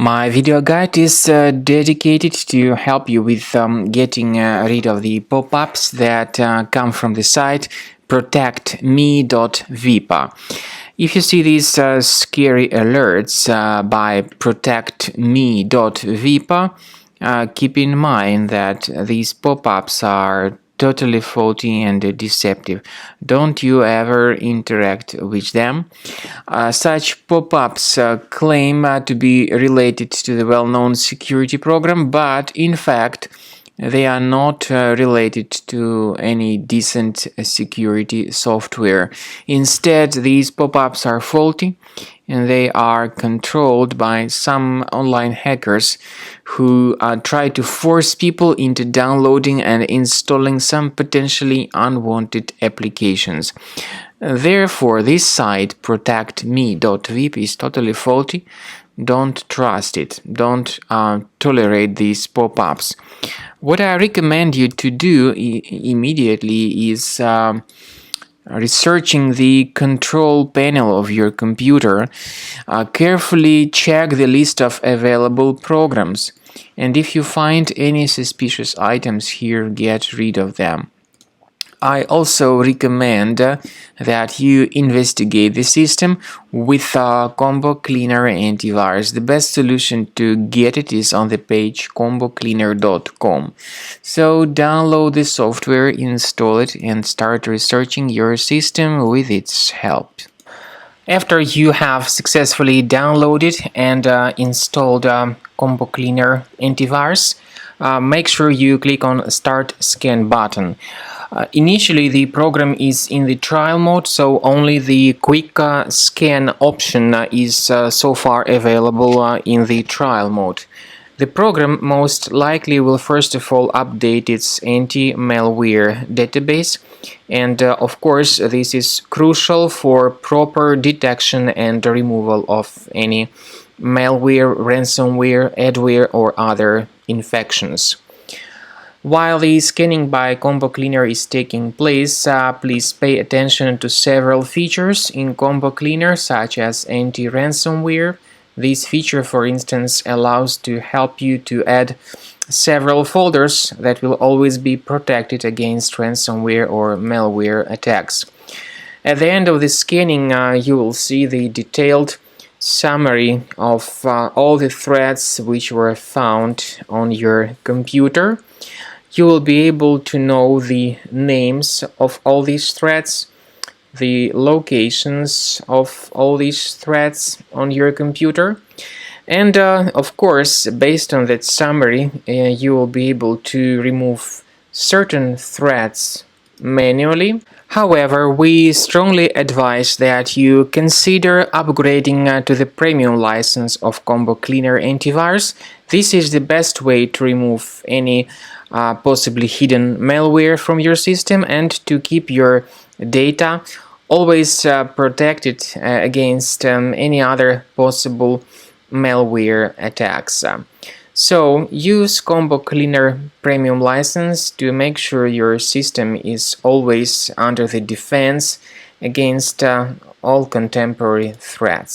My video guide is dedicated to help you with getting rid of the pop-ups that come from the site Protect-me.vip. If you see these scary alerts by Protect-me.vip, keep in mind that these pop-ups are totally faulty and deceptive. Don't you ever interact with them. Such pop-ups claim to be related to the well-known security program, but in fact they are not related to any decent security software. Instead, these pop-ups are faulty and they are controlled by some online hackers who try to force people into downloading and installing some potentially unwanted applications. Therefore, this site Protect-me.vip is totally faulty. Don't trust it. Don't tolerate these pop-ups. What I recommend you to do immediately is researching the control panel of your computer. Carefully check the list of available programs, and if you find any suspicious items here, get rid of them. I also recommend that you investigate the system with Combo Cleaner Antivirus. The best solution to get it is on the page combocleaner.com. So download the software, install it, and start researching your system with its help. After you have successfully downloaded and installed Combo Cleaner Antivirus, make sure you click on Start Scan button. Initially, the program is in the trial mode, so only the quick scan option is so far available in the trial mode. The program most likely will first of all update its anti-malware database, and of course this is crucial for proper detection and removal of any malware, ransomware, adware or other infections. While the scanning by Combo Cleaner is taking place, please pay attention to several features in Combo Cleaner, such as anti-ransomware. This feature, for instance, allows to help you to add several folders that will always be protected against ransomware or malware attacks. At the end of the scanning, you will see the detailed summary of all the threats which were found on your computer. You will be able to know the names of all these threats, the locations of all these threats on your computer, and of course, based on that summary, you will be able to remove certain threats manually. However, we strongly advise that you consider upgrading to the premium license of Combo Cleaner Antivirus. This is the best way to remove any possibly hidden malware from your system and to keep your data always protected against any other possible malware attacks. So use Combo Cleaner Premium license to make sure your system is always under the defense against all contemporary threats.